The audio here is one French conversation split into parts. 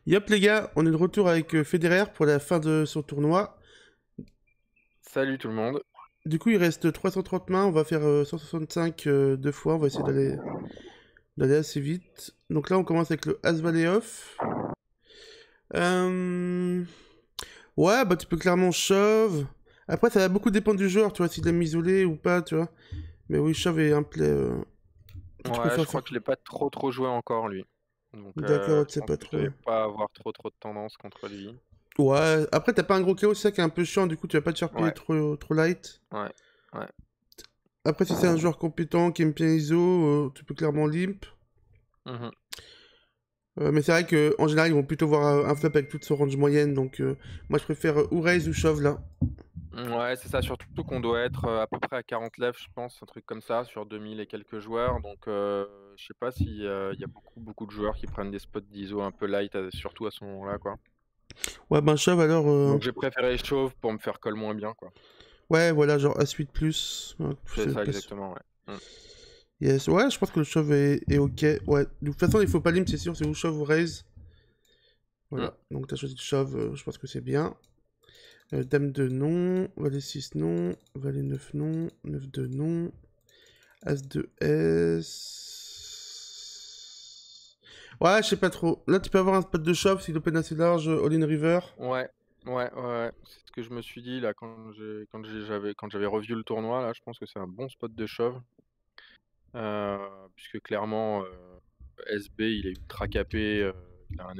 Yop les gars, on est de retour avec Federer pour la fin de son tournoi. Salut tout le monde. Du coup il reste 330 mains, on va faire 165 deux fois, on va essayer d'aller assez vite. Donc là on commence avec le As-Valet off. Euh... Ouais bah tu peux clairement shove. Après ça va beaucoup dépendre du joueur, tu vois, s'il aime isoler ou pas, tu vois. Mais oui shove est un play que tu Ouais, préfères je crois faire. que je l'ai pas trop joué encore lui. Donc D'accord, tu je sais pense pas que trop. je vais pas avoir trop de tendance contre lui. Ouais, après t'as pas un gros KO, c'est ça qui est un peu chiant, du coup tu vas pas te faire payer Ouais, trop light. ouais, ouais. Après si c'est un joueur compétent qui aime bien ISO, tu peux clairement limp. Mhm. Mais c'est vrai qu'en général, ils vont plutôt voir un flop avec toute son range moyenne. Donc, moi, je préfère ou raise ou shove là. Ouais, c'est ça, surtout qu'on doit être à peu près à 40 lèvres, je pense, un truc comme ça, sur 2000 et quelques joueurs. Donc je sais pas si y a beaucoup de joueurs qui prennent des spots d'ISO un peu light, surtout à ce moment-là, quoi. Ouais, ben shove alors. Donc j'ai préféré chauve pour me faire call moins bien, quoi. Ouais, voilà, genre As-8 plus. Ouais, C'est c'est ça pas exactement, ouais. Yes, ouais, je pense que le shove est ok. Ouais, de toute façon, il faut pas limp, c'est sûr, c'est ou shove ou raise. Mm. Voilà, donc t'as choisi le shove, je pense que c'est bien. Dame 2 non, Valet 6 non, Valet 9 non, 9 2 non, As 2 S. Ouais, je sais pas trop. Là, tu peux avoir un spot de shove s'il open assez large, all-in river. Ouais, ouais. C'est ce que je me suis dit là quand j'avais revu le tournoi là, je pense que c'est un bon spot de shove. Puisque clairement, SB il est ultra capé, il a un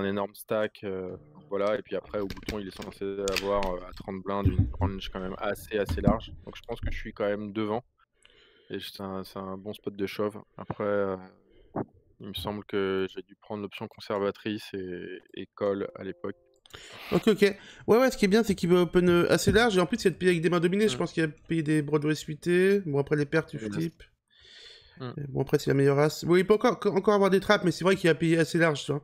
énorme, stack, donc voilà et puis après au bouton il est censé avoir, à 30 blindes une range quand même assez large. Donc je pense que je suis quand même devant et c'est un bon spot de shove. Après, il me semble que j'ai dû prendre l'option conservatrice et call à l'époque. Ok, ok. Ouais, ce qui est bien, c'est qu'il va open assez large, et en plus, il va te payer avec des mains dominées. Je Mmh. pense qu'il va payer des Broadway suités. Bon, après, les pertes, tu Yes. flippes. Mmh. Et bon, après, c'est la meilleure as. Bon, il peut encore avoir des trappes, mais c'est vrai qu'il va payer assez large, tu vois.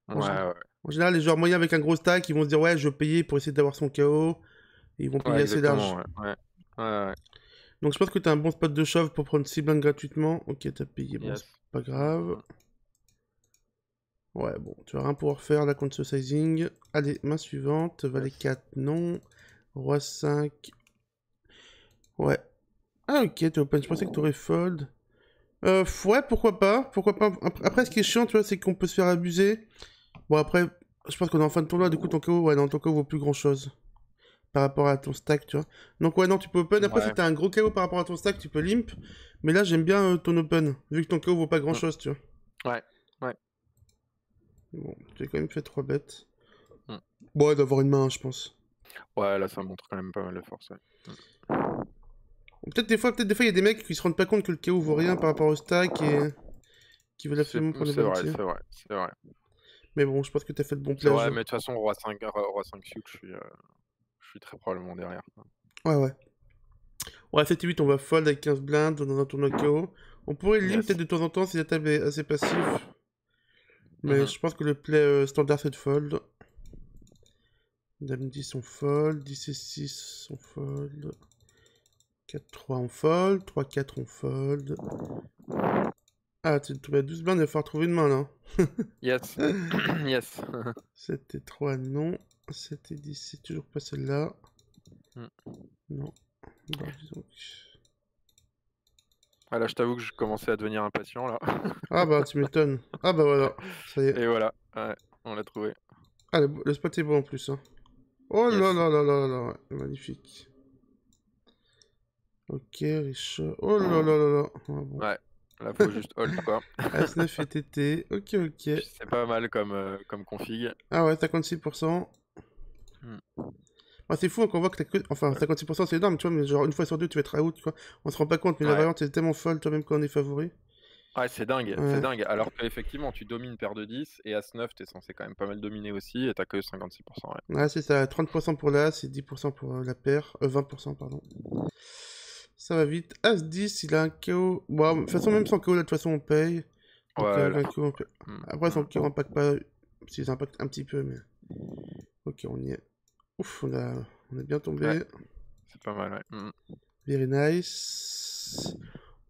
Ouais, En, gé- ouais. en général, les joueurs moyens avec un gros stack, ils vont se dire, ouais, je vais payer pour essayer d'avoir son KO. Et ils vont Ouais, payer assez exactement, large. ouais. Ouais. Ouais, ouais. Donc, je pense que t'as un bon spot de shove pour prendre 6 blindes gratuitement. Ok, t'as payé. Bon, c'est Yes. pas Mmh, grave. mmh. Ouais, bon, tu vas rien pouvoir faire là contre ce sizing. Allez, main suivante. Valet Yes. 4, non. Roi 5. Ouais. Ah, ok, t'es open. Je pensais que t'aurais fold. Ouais, pourquoi pas. Pourquoi pas. Après, ce qui est chiant, tu vois, c'est qu'on peut se faire abuser. Bon, après, je pense qu'on est en fin de tournoi. Du coup, ton KO, ouais, non, ton KO vaut plus grand chose. Par rapport à ton stack, tu vois. Donc, ouais, non, tu peux open. Après, si Ouais. t'as un gros KO par rapport à ton stack, tu peux limp. Mais là, j'aime bien ton open. Vu que ton KO vaut pas grand Mmh. chose, tu vois. Ouais. Ouais. Bon, tu as quand même fait 3 bêtes. Mmh. Bon, ouais, d'avoir une main, je pense. Ouais, là, ça montre quand même pas mal de force, ouais. Mmh. Peut-être des fois, il y a des mecs qui se rendent pas compte que le KO vaut rien par rapport au stack et qui veulent absolument prendre le C'est vrai, bounty. c'est vrai, c'est vrai. Mais bon, je pense que t'as fait le bon C'est plage. vrai, mais de toute façon, roi 5 suit, je suis très probablement derrière, quoi. Ouais, ouais. Ouais, 7 et 8, on va fold avec 15 blindes dans un tournoi KO. On pourrait limp peut-être Yes. de temps en temps si la table est assez passive. Mais Mmh. je pense que le play standard c'est de fold. Dame 10 on fold, 10 et 6 on fold. 4-3 on fold, 3-4 on fold. Ah, tu mets 12 blindes, il va falloir trouver une main là. Yes. Yes. 7 et 3 non. 7 et 10 c'est toujours pas celle-là. Mmh. Non. Bah, disons Ah là, je t'avoue que je commençais à devenir impatient, là. Ah bah tu m'étonnes. Ah bah voilà, ça y est. Et voilà, ouais, on l'a trouvé. Ah, le spot est bon en plus. Hein. Oh là Yes. là là là là, ouais, magnifique. Ok, riche. Oh là là là là. Ah, bon. Ouais, là, faut juste hold, quoi. As-9 et TT. Ok, ok. C'est pas mal comme config. Ah ouais, 56%. Mmh. Ah, c'est fou hein, qu'on voit que t'as que... Enfin, 56% c'est énorme, tu vois, mais genre une fois sur deux, tu vas être out, tu vois. On se rend pas compte, mais la Ouais. variante est tellement folle, toi, même quand on est favori. Ouais, c'est dingue, c'est Ouais. dingue. Alors qu'effectivement, tu domines paire de 10 et As-9, t'es censé quand même pas mal dominer aussi et t'as que 56%, ouais. Ouais, c'est ça. 30% pour l'As et 10% pour la paire. 20%, pardon. Ça va vite. As-10, il a un KO. Bon, de toute façon, même sans KO, là, de toute façon, on paye. Donc, Ouais, avec là. un KO, on paye. Mmh, Après, son mmh. KO impacte pas. S'ils impactent un petit peu, mais. Ok, on y est. Ouf, on a bien Ouais, tombé. c'est pas mal, ouais. Mmh. Very nice.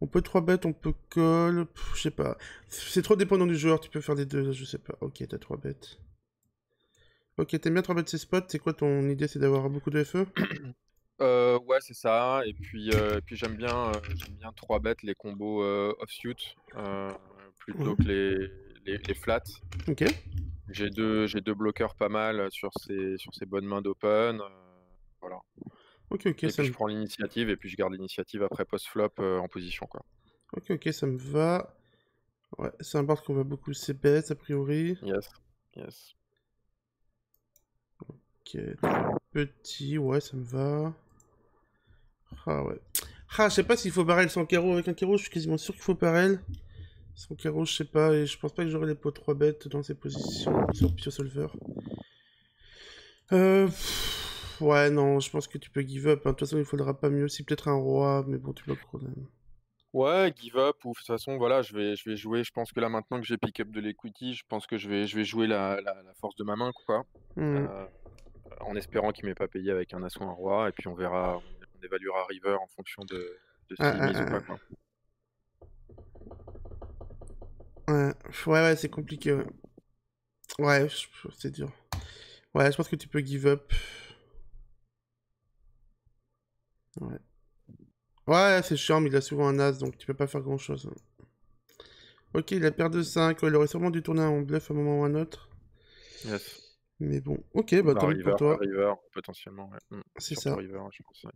On peut 3 bêtes, on peut call. Je sais pas. C'est trop dépendant du joueur, tu peux faire les deux, je sais pas. Ok, t'as 3 bêtes. Ok, t'aimes bien 3 bêtes ces spots, c'est quoi ton idée? C'est d'avoir beaucoup de FE? Ouais, c'est ça. Et puis j'aime bien 3 bêtes les combos offsuit Ouais. plutôt que les flats. Ok. J'ai deux bloqueurs pas mal sur ces bonnes mains d'open. Voilà. Ok, ok, Et puis je prends l'initiative et puis je garde l'initiative après post-flop en position, quoi. Ok, ok, ça me va. Ouais, c'est un board qu'on va beaucoup CBS a priori. Yes, yes. Ok, 3 petits, ouais, ça me va. Ah ouais. Ah, je sais pas s'il faut barrel sans carreau. Avec un carreau, je suis quasiment sûr qu'il faut barrel. Sans carreau, je sais pas, et je pense pas que j'aurai les pots 3 bêtes dans ces positions sur Pio Solver. Ouais, non, je pense que tu peux give up, hein. De toute façon, il faudra pas mieux. Si peut-être un roi, mais bon, tu bloques problème. Ouais, give up, ou de toute façon, voilà, je vais jouer. Je pense que là, maintenant que j'ai pick up de l'equity, je pense que je vais jouer la force de ma main, quoi. Hmm. En espérant qu'il m'ait pas payé avec un as ou un roi, et puis on verra, on évaluera river en fonction de Ah, s'il ah, mise ou pas, ah, quoi. ouais, ouais, c'est compliqué, ouais. Ouais, c'est dur. Ouais, je pense que tu peux give up. Ouais. Ouais, c'est chiant, mais il a souvent un as, donc tu peux pas faire grand chose, hein. Ok, il a paire de 5. Ouais, il aurait sûrement dû tourner en bluff à un moment ou à un autre. Yes. Mais bon, ok, bah Bah, tant mieux pour toi. river, potentiellement, ouais. C'est Surtout ça. river, je pense, ouais.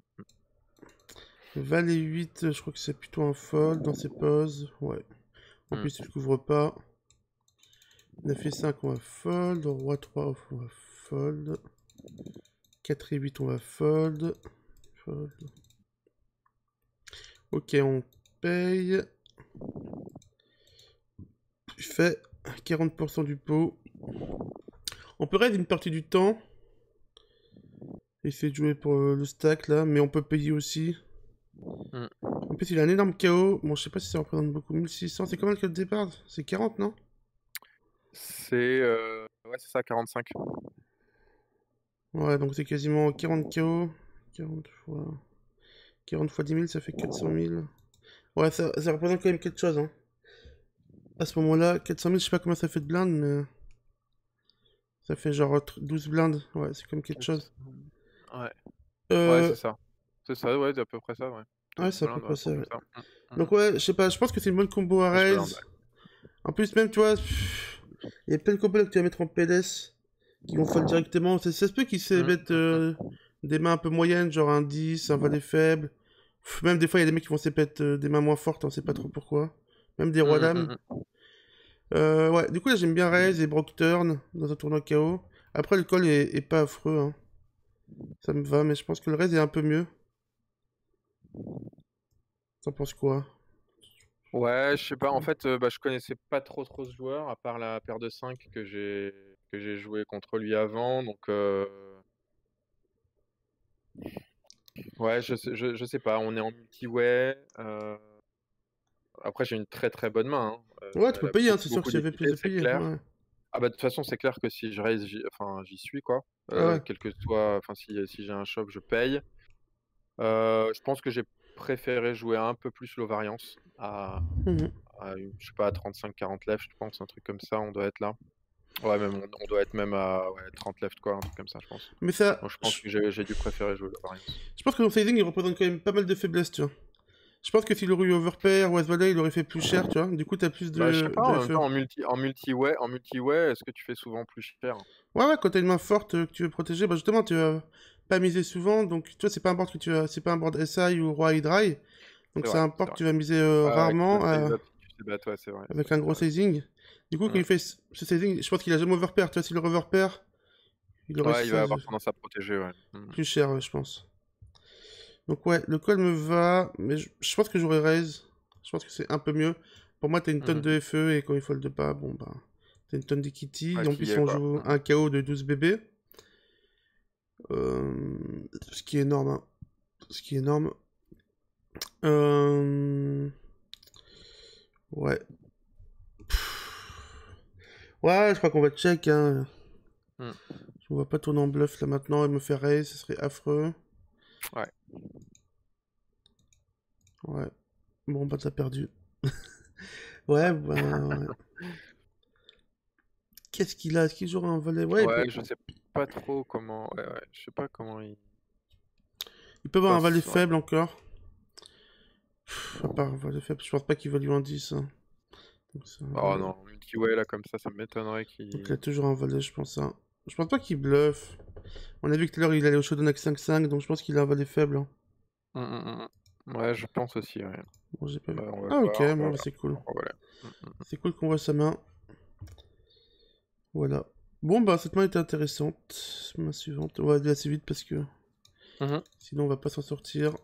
Valet 8, je crois que c'est plutôt un fold dans ses poses. Ouais. En plus, il couvre pas. 9 et 5, on va fold. Roi 3 off, on va fold. 4 et 8, on va fold. Fold. Ok, on paye. Tu fais 40% du pot. On peut raid une partie du temps. Essayer de jouer pour le stack là, mais on peut payer aussi. Mm. En plus, il a un énorme KO. Bon, je sais pas si ça représente beaucoup. 1600, c'est combien le KO de départ? C'est 40, non? Ouais, c'est ça, 45. Ouais, donc c'est quasiment 40 KO. 40 fois 10 000, ça fait 400 000. Ouais, ça représente quand même quelque chose, hein. À ce moment-là, 400 000, je sais pas combien ça fait de blindes, mais ça fait genre 12 blindes. Ouais, c'est comme quelque chose. Ouais. Ouais, Euh, c'est ça. C'est ça, ouais, c'est à peu près ça, ouais. ouais, 12 c'est à peu blindes, ouais, près un ça, truc ouais. comme ça. Donc ouais, je sais pas, je pense que c'est une bonne combo à 12 blindes, raise. En plus, même, tu vois, il y a plein de combos là que tu vas mettre en PLS qui vont fold directement. Ça se peut qu'ils se mettent des mains un peu moyennes, genre un 10, un valet faible. Même des fois, il y a des mecs qui vont se mettre des mains moins fortes, on sait pas trop pourquoi. Même des rois dames. Ouais, du coup, là, j'aime bien raise et broke turn dans un tournoi KO. Après, le call est pas affreux, hein. Ça me va, mais je pense que le raise est un peu mieux. T'en penses quoi? Ouais, je sais pas. En fait, bah, je connaissais pas trop ce joueur, à part la paire de 5 que j'ai joué contre lui avant. Donc, ouais, je sais pas. On est en multi-way. Après, j'ai une très bonne main, hein. Ouais, tu peux Elle a payer, hein, c'est sûr que beaucoup si j'avais plus d'équité, de c'est payer. clair. Ouais. Ah bah de toute façon, c'est clair que si je raise, enfin, j'y suis, quoi. Ah ouais. Quel que soit, enfin, si j'ai un shove, je paye. Je pense que j'ai préféré jouer un peu plus low variance Mhm. je sais pas, à 35-40 left, je pense, un truc comme ça, on doit être là. Ouais, même on doit être même à ouais, 30 left, quoi, un truc comme ça, je pense. Mais ça, Donc je pense que j'ai dû préférer jouer low variance. je pense que ton sizing, il représente quand même pas mal de faiblesses, tu vois. Je pense que s'il aurait eu overpair ou as-valet, il aurait fait plus cher, tu vois. Du coup, t'as plus Bah, je sais pas, de en même FE. temps, en multi-way, est-ce que tu fais souvent plus cher? Ouais, ouais, quand t'as une main forte que tu veux protéger, bah justement, tu vas pas miser souvent. Donc, tu vois, c'est pas un board que tu vas, c'est pas un board SI ou roi high. Donc, c'est un C'est board que vrai. tu vas miser Ouais, qui va rarement size up si tu sais battre, ouais, avec un c'est gros vrai. sizing. Du coup, quand il fait ce sizing, je pense qu'il a jamais overpair. Tu vois, s'il le overpair, il aurait Ouais, il ça va avoir tendance à protéger, ouais. plus cher, ouais, je pense. Donc, ouais, le call me va, mais je pense que j'aurais raise. Je pense que c'est un peu mieux. Pour moi, t'as une tonne de FE et quand il fold pas, bon, bah, t'as une tonne d'equity. Ouais, En qui plus, est, on quoi. joue un KO de 12 bébés. Ce qui est énorme, hein. Ce qui est énorme. Ouais. Ouais, je crois qu'on va check, hein. Mm. On va pas tourner en bluff là maintenant et me faire raise, ce serait affreux. Ouais. Ouais. Bon, bah, t'as perdu. Ouais, bah, ouais. Qu'est-ce qu'il a? Est-ce qu'il jouera un valet? Ouais, Ouais, je sais pas trop comment. Ouais, ouais, je sais pas comment il il peut avoir un valet passe. Ouais. faible encore. À part un valet faible, je pense pas qu'il va lui en 10. Hein. Donc, Oh non, Milky Way là comme ça m'étonnerait donc il a qu'il. toujours un valet, je pense. Hein. Je pense pas qu'il bluffe. On a vu que tout à l'heure il allait au showdown avec 5-5, donc je pense qu'il a un valet faible. Hein. Ouais, je pense aussi, ouais. Bon, j'ai pas vu. Bah, on va Ah, ok, voir. Bah, bon, bah, voilà. c'est cool. Voilà. C'est cool qu'on voit sa main. Voilà. Bon, bah, cette main était intéressante. Main suivante. On va aller assez vite parce que sinon on va pas s'en sortir.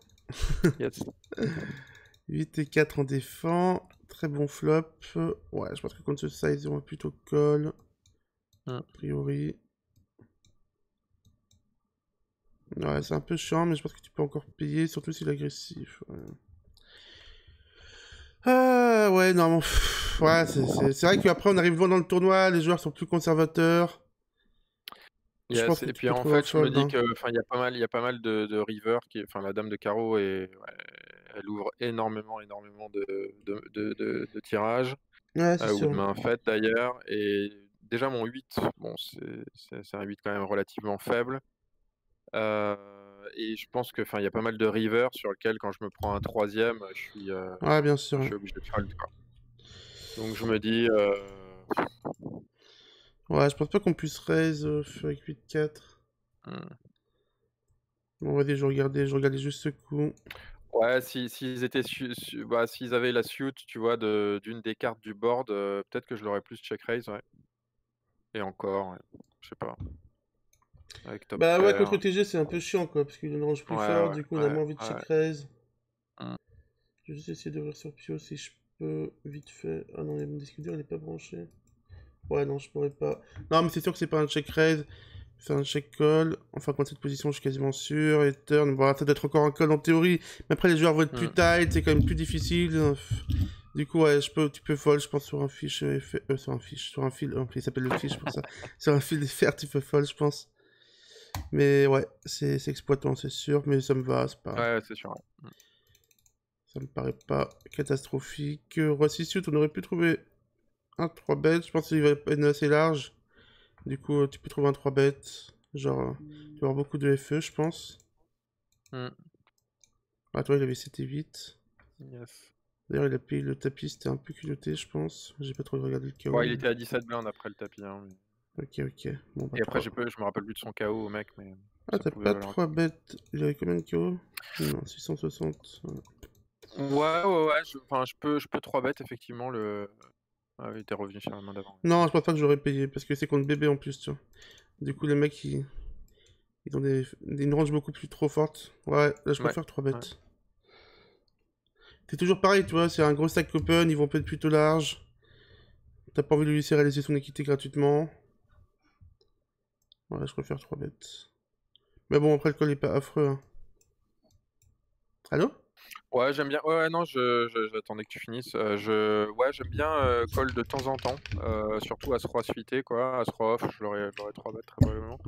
Yes. 8 et 4 en défend. Très bon flop. Ouais, je pense que contre ce size, on va plutôt call. A priori. Ouais, c'est un peu chiant, mais je pense que tu peux encore payer, surtout s'il est agressif. Ouais. Ah, ouais, non, bon, ouais, c'est vrai qu'après, on arrive loin dans le tournoi, les joueurs sont plus conservateurs. Je pense Yes. que Et tu puis peux en trouver un fait, je me fold. dis Hein. que, enfin, il y a pas mal de river enfin, la dame de carreau elle ouvre énormément de tirages, Ouais, c'est ou de sûr. mains faites d'ailleurs. Et déjà mon 8, bon, c'est un 8 quand même relativement faible. Et je pense que, enfin, il y a pas mal de river sur lequel quand je me prends un troisième, Ouais, bien sûr. je Ouais, suis obligé de fold, quoi. Donc je me dis, ouais je pense pas qu'on puisse raise avec 8-4. hmm. Bon, vas-y, je regardais juste ce coup. Ouais, s'ils étaient bah, s'ils avaient la suite, tu vois, d'une des cartes du board, peut-être que je l'aurais plus check raise, ouais. Et encore, ouais, je sais pas. Avec top Bah ouais, contre pair. TG, c'est un peu chiant, quoi, parce qu'il a une range Ouais, plus fort, ouais, du coup, on a ouais, moins envie de check ouais. raise. Mmh. Je vais juste essayer d'ouvrir sur Pio si je peux, vite fait. Ah non, mon disque dur, il est pas branché. Ouais, non, je pourrais pas. Non, mais c'est sûr que c'est pas un check raise, c'est un check call. Enfin, contre cette position, je suis quasiment sûr. Et turn, bon, ça doit être encore un call en théorie. Mais après, les joueurs vont être plus Mmh. tight, c'est quand même plus difficile. Du coup, ouais, tu peux fold, je pense, sur un fiche, sur un fiche, sur un fil, il s'appelle le fiche pour ça. Sur un fil FR, tu peux fold, je pense. Mais ouais, c'est exploitant, c'est sûr, mais ça me va, c'est pas. Ouais, c'est sûr, ouais. Mmh. Ça me paraît pas catastrophique. Roi 6 suit, on aurait pu trouver un 3 bêtes. Je pense qu'il va être assez large. Du coup, tu peux trouver un 3 bêtes. Genre, tu vas avoir beaucoup de FE, je pense. Mmh. Ah, toi, il avait 7 et 8. Yes. D'ailleurs, il a payé le tapis, c'était un peu culotté, je pense. J'ai pas trop regardé le Ouais, KO. il était à 17 blindes après le tapis, hein, Ok, ok. Bon, bah, et après 3. je me rappelle plus de son KO au mec, mais Ah, ça t'as pouvait pas valoir le 3 coup. bêtes. Il avait combien de KO? Non, 660. Ouais. Ouais, enfin, je peux 3 bêtes effectivement, ah, il était revenu sur la main d'avant. Non, je pense pas que j'aurais payé, parce que c'est contre bébé en plus, tu vois. Du coup, les mecs, ils ont une range beaucoup plus trop forte. Ouais, là, je Ouais, préfère 3 ouais. bêtes. C'est toujours pareil, tu vois, c'est un gros stack open, ils vont peut être plutôt large. T'as pas envie de lui laisser réaliser son équité gratuitement. Ouais, je préfère 3 bêtes. Mais bon, après, le call est pas affreux. Hein. Allô? Ouais, j'aime bien. Ouais, ouais, non, j'attendais que tu finisses. Ouais, j'aime bien call de temps en temps, surtout As roi suité, quoi. As roi off, je l'aurais 3 bêtes très probablement.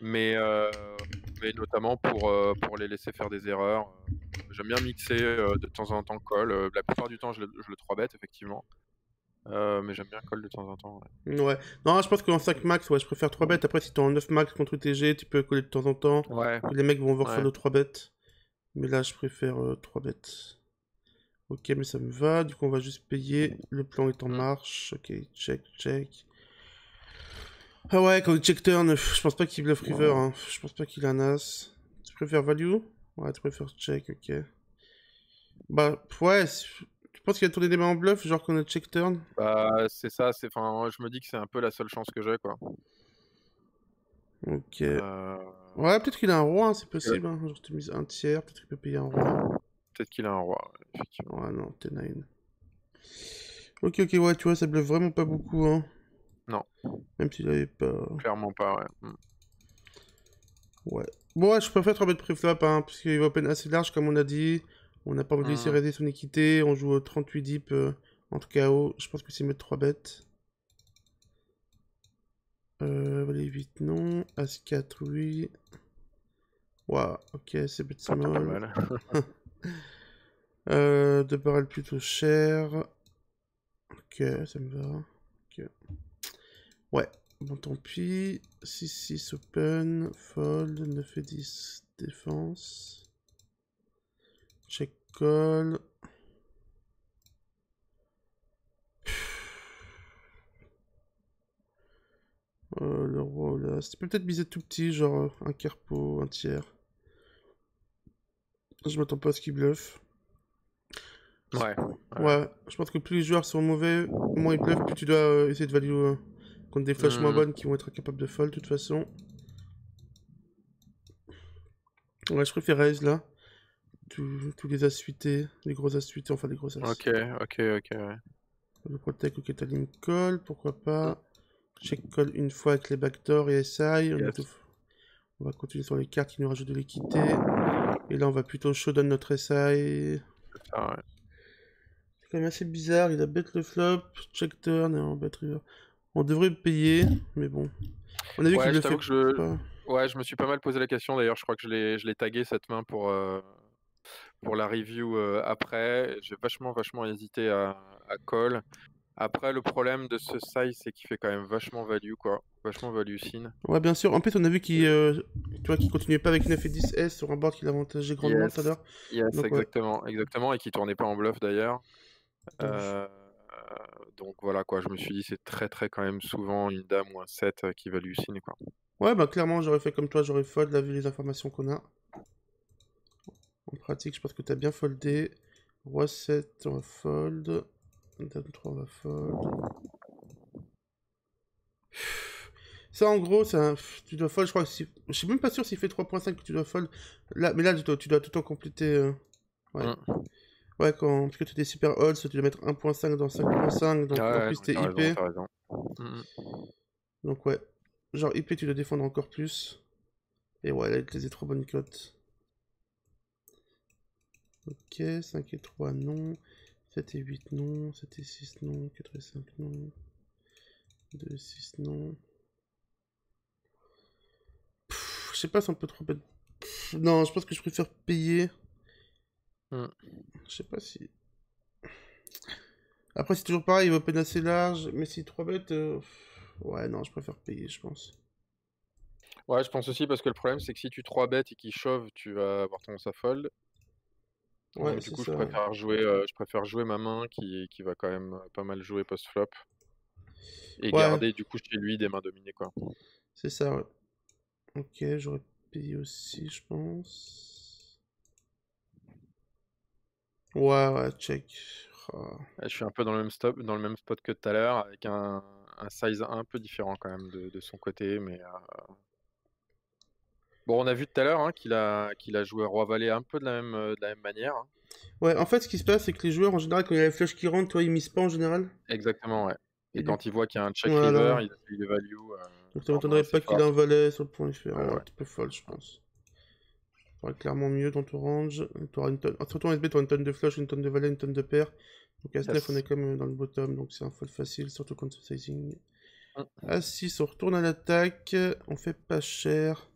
Mais, mais notamment pour les laisser faire des erreurs. J'aime bien mixer de temps en temps call. La plupart du temps, je le 3 bêtes, effectivement. Mais j'aime bien call de temps en temps. Ouais. Non, je pense qu'en 5 max, ouais, je préfère 3 bêtes. Après, si t'es en 9 max contre TG, tu peux coller de temps en temps. Ouais, Les mecs vont voir ouais. follow 3 bêtes. Mais là, je préfère 3 bêtes. Ok, mais ça me va. Du coup, on va juste payer. Le plan est en Mm. marche. Ok, check, check. Ah ouais, quand il check turn, je pense pas qu'il bluff river. Hein. Je pense pas qu'il a un as. Tu préfères value? Ouais, tu préfères check, ok. Bah, ouais, tu penses qu'il a tourné des mains en bluff, genre qu'on a check turn? Bah, c'est ça, enfin, je me dis que c'est un peu la seule chance que j'ai, quoi. Ok. Euh, Ouais, peut-être qu'il a un roi, hein, c'est parce que possible. Hein. Genre, tu mises un tiers, peut-être qu'il peut payer un roi. peut-être qu'il a un roi, ouais, effectivement. Ouais, non, T9. Ok, ok, ouais, tu vois, ça bluffe vraiment pas beaucoup, hein. Non, Même s'il avait pas. clairement pas, ouais. Ouais. Bon, ouais, je préfère 3 bêtes préflop, hein, parce qu'il va open assez large, comme on a dit. On n'a pas envie de laisser Mm. raiser son équité. On joue 38 deep entre KO. Je pense que c'est mieux de 3 bêtes. Valet 8, non. As 4, oui. Waouh, ok, c'est bet Pas small. mal. De barrel plutôt cher. Ok, ça me va. Ok. Ouais, bon tant pis. 6-6 open, fold, 9 et 10 défense. Check call. Le roi là. C'était peut-être miser tout petit, genre un quart pot, un tiers. Je m'attends pas à ce qu'il bluffe. Ouais. Ouais, je pense que plus les joueurs sont mauvais, moins ils bluffent, plus tu dois essayer de value contre des flashs moins bonnes qui vont être incapables de fold de toute façon. Ouais, je préfère raise là. Tous les as suités, les gros as suités, enfin les gros as. Ok, ouais. Le protect, ok, t'as ligne call, pourquoi pas. Check call une fois avec les backdoors et SI. Yes. On va continuer sur les cartes qui nous rajoutent de l'équité. Et là, on va plutôt showdown notre SI. C'est ça, ouais. C'est quand même assez bizarre, il a bet le flop, check turn et on bet river. On devrait payer, mais bon. On a vu qu'il Ouais, je le fait t'avoue que pas. ouais, je me suis pas mal posé la question. D'ailleurs, je crois que je l'ai tagué cette main pour la review après. J'ai vachement hésité à call. Après, le problème de ce size, c'est qu'il fait quand même vachement value, quoi. Vachement value sin. Ouais, bien sûr. En plus, on a vu tu vois, qu'il continuait pas avec 9 et 10 S sur un board qu'il avantageait grandement tout à Yes, l'heure. yes, Donc, ouais. exactement, et qui tournait pas en bluff d'ailleurs. Donc, Donc voilà, quoi. Je me suis dit, c'est très quand même souvent une dame ou un 7 qui value sin, quoi. ouais, bah, clairement, j'aurais fait comme toi, j'aurais fold, là, vu les informations qu'on a. En pratique, je pense que t'as bien foldé. Roi 7, on va fold. Dame 3, on va fold. Ça, en gros, tu dois fold, je crois que si... Je suis même pas sûr s'il fait 3.5 que tu dois fold. Là, mais là, tu dois tout le temps compléter. Ouais. Ouais, parce que tu es des super odds, tu dois mettre 1.5 dans 5.5, donc en Ouais, plus non, t'es IP. t'as raison. Mm. Donc ouais. Genre IP, tu dois défendre encore plus. Et ouais, là, il te les a trop bonnes cotes. Ok, 5 et 3, non. 7 et 8, non. 7 et 6, non. 4 et 5, non. 2 et 6, non. Je sais pas si on peut trop bête. Non, je pense que je préfère payer. Je sais pas si... Après, c'est toujours pareil, il va open assez large. Mais si 3 bêtes... Ouais, non, je préfère payer, je pense. Ouais, je pense aussi parce que le problème, c'est que si tu 3 bêtes et qu'il shove, tu vas avoir tendance à fold. Ouais, Donc du c'est coup, ça. je préfère jouer ma main qui va quand même pas mal jouer post-flop et Ouais, garder du coup chez lui des mains dominées, quoi. c'est ça, ouais. Ok, j'aurais payé aussi, je pense. Ouais, check. Ah. Je suis un peu dans le même spot que tout à l'heure, avec un size un peu différent quand même de son côté, mais bon, on a vu tout à l'heure hein, qu'il a joué Roi-Valet un peu de la même manière, hein. Ouais, en fait, ce qui se passe, c'est que les joueurs, en général, quand il y a les flèches qui rentrent, toi, ils misent pas en général. Exactement, ouais. Et Et du quand coup, il voit qu'il y a un check river, voilà. il a fait des values Donc, ça vraiment m'étonnerait assez pas qu'il ait un fortes. valet sur le point. Il fait, Ouais, ouais, ouais. tu peux fold, je pense. T'auras clairement mieux dans ton range. T'auras une tonne. Surtout en SB, t'auras une tonne de flush, une tonne de valet, une tonne de paires. Donc, à As-9, on Yes. est quand même dans le bottom, donc c'est un fold facile, surtout contre ce sizing. Mm. A6, on retourne à l'attaque. On fait pas cher.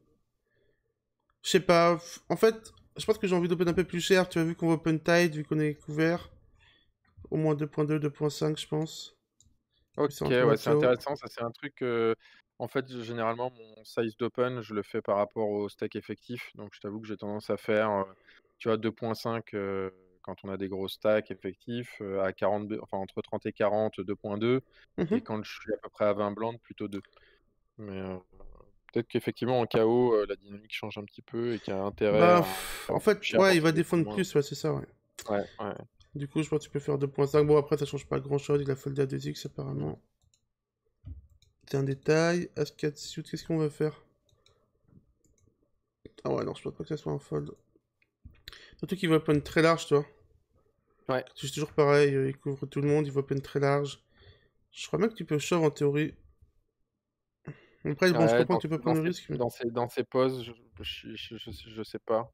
Je sais pas. En fait, je pense que j'ai envie d'open un peu plus cher. Tu as vu qu'on va open tight, vu qu'on est couvert. Au moins 2.2, 2.5, je pense. Ok, Puis c'est entre ouais, c'est KO. intéressant. Ça, c'est un truc. En fait, généralement, mon size d'open, je le fais par rapport au stack effectif. Donc, je t'avoue que j'ai tendance à faire, tu vois, 2.5 quand on a des gros stacks effectifs, à 40, enfin entre 30 et 40, 2.2. Et Mhm. quand je suis à peu près à 20 blindes, plutôt 2. Mais peut-être qu'effectivement, en KO, la dynamique change un petit peu et qu'il y a intérêt Bah, à en faire plus fait, cher ouais, pour il va qu'il défende défendre moins. plus, ouais, c'est ça, ouais. Ouais. Du coup, je pense que tu peux faire 2.5. Bon, après, ça change pas grand-chose. Il a foldé à 2x, apparemment. C'est un détail. As-4 suit, qu'est-ce qu'on va faire? Ah ouais, non, je pense pas que ça soit un fold. Surtout qu'il va open très large, toi. Ouais. C'est toujours pareil, il couvre tout le monde, il va open très large. Je crois bien que tu peux shove en théorie. Après, bon, je Ouais, comprends que tu peux prendre le risque, mais... dans ces poses, je sais pas.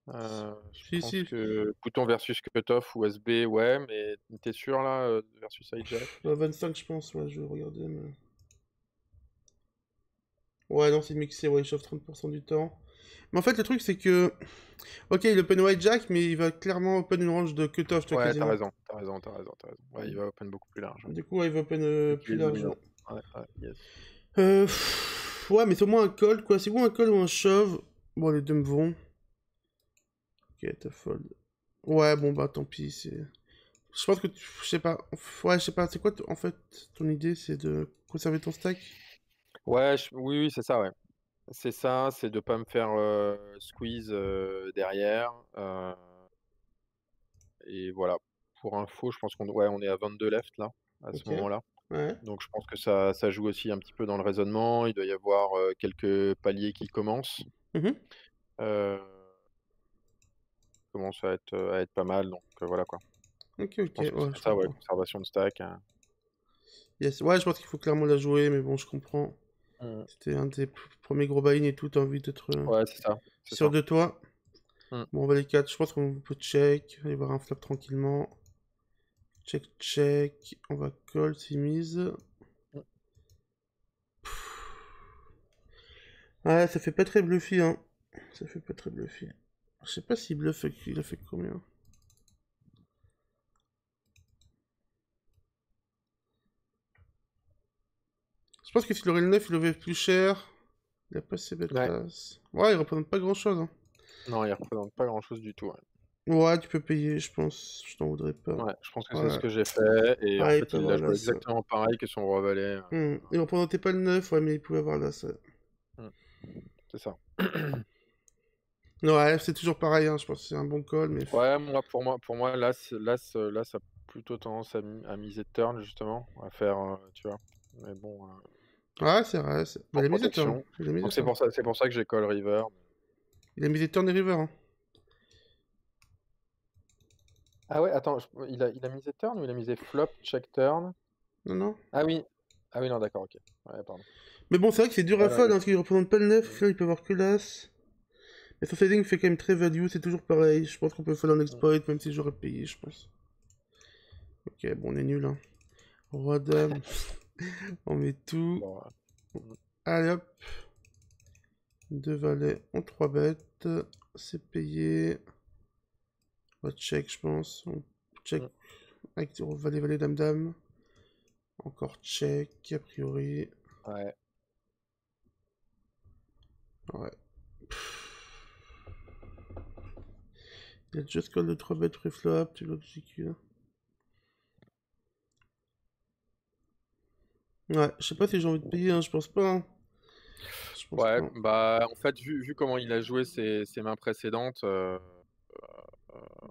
Je Si, pense si. que bouton versus cutoff ou SB, ouais, mais t'es sûr là, versus hijack? 25, je pense, ouais, je vais regarder, mais... Ouais, non, c'est mixé, ouais, il chauffe 30% du temps. Mais en fait, le truc, c'est que... Ok, il open white jack, mais il va clairement open une range de cut-off, tu vois, Ouais, t'as quasiment. raison, t'as raison, t'as raison, t'as raison. Ouais, il va open beaucoup plus large. Ouais. Du coup, ouais, il va open Vu qu'il plus est large. dominant. Ouais, yes. Ouais, mais c'est au moins un cold, quoi. C'est ou un cold ou un shove. Bon, les deux me vont. Ok, t'as fold. Ouais, bon, bah, tant pis, c'est... Je pense que... Je sais pas. Ouais, je sais pas. C'est quoi, en fait, ton idée? C'est de conserver ton stack? Ouais, oui, oui, c'est ça, ouais. C'est ça, c'est de pas me faire squeeze derrière. Et voilà. Pour info, je pense on est à 22 left là, à ce Ok. moment-là. Ouais. Donc je pense que ça joue aussi un petit peu dans le raisonnement. Il doit y avoir quelques paliers qui commencent. Mhm. Euh, commence à être pas mal. Donc voilà quoi. Ok, Je ok. pense que Ouais, c'est je ça, ouais, comprends. conservation de stack. Hein. Yes. Ouais, je pense qu'il faut clairement la jouer, mais bon, je comprends. Mm. C'était un des premiers gros buy-in et tout, t'as envie d'être Ouais, c'est ça. C'est sûr ça. de toi. Mm. Bon, on va les 4. Je pense qu'on peut check, aller voir un flop tranquillement. Check, check. On va call, c'est mise. Mm. Ouais, ça fait pas très bluffy, hein. Ça fait pas très bluffy. Je sais pas s'il bluffe, il a fait combien. Je pense que s'il aurait le 9, il aurait plus cher. Il a pas ses bêtes Ouais. classes. Ouais, il représente pas grand chose, hein. Non, il représente pas grand-chose du tout. Ouais. Ouais, tu peux payer, je pense. Je t'en voudrais pas. Ouais, je pense que c'est ce Ouais. que j'ai fait. Et en Ouais, il fait, peut il l'a avoir joué là, ça. exactement pareil que son roi valet. Il représentait pas le 9, ouais, mais il pouvait avoir là, ça. Mm. C'est ça. Ouais, c'est toujours pareil, hein. Je pense que c'est un bon call, mais... Ouais, pour moi, là, là, ça a plutôt tendance à miser turn, justement, à faire, tu vois. Mais bon, Ouais, c'est vrai. Bah, pour il a misé turn. protection. Il a misé Donc turn. c'est pour ça que j'ai call river. Il a misé turn et river, hein. Ah ouais, attends, il a misé turn ou il a misé flop, check turn? Non, non. Ah oui. Ah oui, non, d'accord, ok. Ouais, pardon. Mais bon, c'est vrai que c'est dur à Ouais, non, fold, hein, parce qu'il représente pas le 9. Au final, il peut avoir que l'as. Mais son sizing fait quand même très value, c'est toujours pareil. Je pense qu'on peut fold un exploit, même si j'aurais payé, je pense. Ok, bon, on est nul, hein. Roi, dame. On met tout. bon, ouais. Allez, hop. Deux valets en 3 bêtes. C'est payé. On va check, je pense. On check Mm. avec valet, valet, dame, dame. Encore check, a priori. Ouais. Ouais. Il a just call de 3 bêtes préflop, tu bloques JQ. Ouais, je sais pas si j'ai envie de payer, hein, je pense pas. Hein. Je pense Ouais, pas. bah, en fait, vu comment il a joué ses mains précédentes,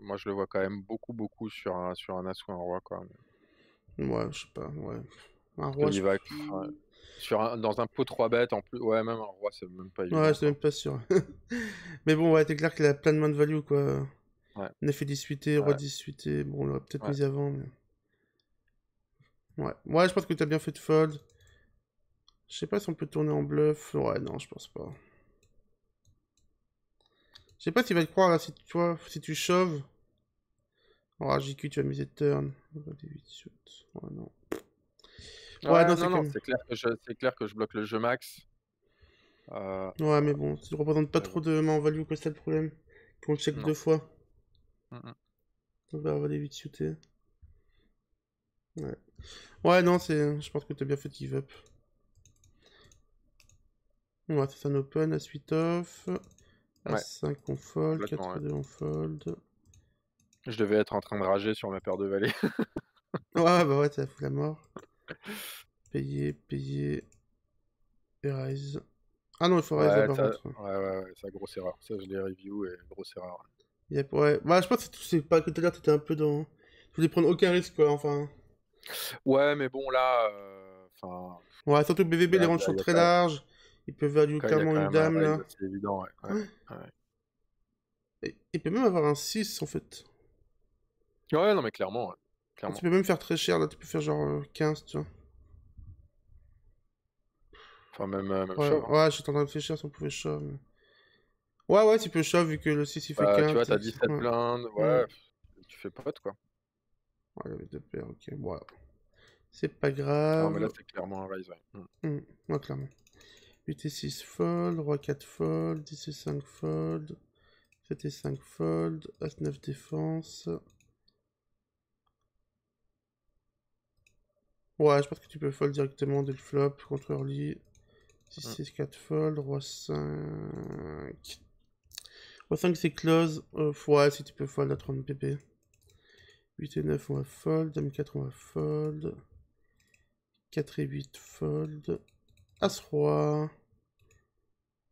moi, je le vois quand même beaucoup sur un as ou un roi, quoi. Ouais, je sais pas, ouais. Un Parce roi, qu'il va, ouais, dans un pot 3 bêtes, en plus, ouais, même un roi, c'est même pas Ouais, évident, j'étais même quoi. pas sûr. Mais bon, ouais, t'es clair qu'il a plein de mains de value, quoi. Ouais, 9 et 18, roi ouais, 18, bon, on l'aurait peut-être ouais. mis avant, mais... Ouais. Ouais, je pense que t'as bien fait de fold. Je sais pas si on peut tourner en bluff. Ouais, non, je pense pas. Je sais pas s'il va te croire, là, si tu vois, si tu shoves. Oh, JQ, tu vas miser turn. On va des 8 shoot. Ouais, non. Ouais, non, Ouais, c'est non, quand non, même... c'est clair que je bloque le jeu max. Euh, Ouais, mais bon, ça ne représente pas mais trop bon, de mains en value, quoi, c'est ça le problème. Qu'on check non. 2 fois. Mm, On va avoir des 8 shootés. Ouais. Ouais, non, c'est... Je pense que t'as bien fait de give up. Ouais, c'est un open, à 8 off. ouais, A5 on fold, complètement, ouais. 4-2 on fold. Je devais être en train de rager sur ma paire de valets. Ouais, bah ouais, t'as foutu la mort. Payer, payer. Et raise. Ah non, il faut raise là Ouais, par ça, contre. ouais, ça, grosse erreur. Ça, je l'ai review et grosse erreur. Yep, ouais. Bah, je pense que c'est pas que tout à l'heure, t'étais un peu dans. Je voulais prendre aucun risque, quoi, enfin. Ouais, mais bon, là, enfin, Ouais, surtout que BVB, les ranges sont très larges. Ils peuvent value il y a clairement quand une même un dame, raise là. assez évident, ouais. Ouais, Ouais. ouais. Il peut même avoir un 6 en fait. Ouais, non, mais clairement, ouais. Tu Clairement. peux même faire très cher, là. Tu peux faire genre 15, tu vois. Enfin, même Ouais, shove, hein. ouais, j'étais en train de réfléchir si on pouvait shove. Ouais, ouais, tu peux shove vu que le 6 il fait Bah, tu vois, 4. t'as 17 Ouais. blindes, Mm. ouais, tu fais pote, quoi. Ouais, il y avait deux paires, ok. Bon, c'est pas Non, mais là, grave. c'est clairement un raise, ouais. Mm. Ouais, clairement. 8 et 6 fold, roi 4 fold, 10 et 5 fold, 7 et 5 fold, as 9 défense. Ouais, je pense que tu peux fold directement dès le flop contre early. 6, 6, 4 fold, roi 5. Roi 5 c'est close. Ouais, si tu peux fold à 30 pp. 8 et 9 on va fold, dame 4 on va fold. 4 et 8 fold. As roi.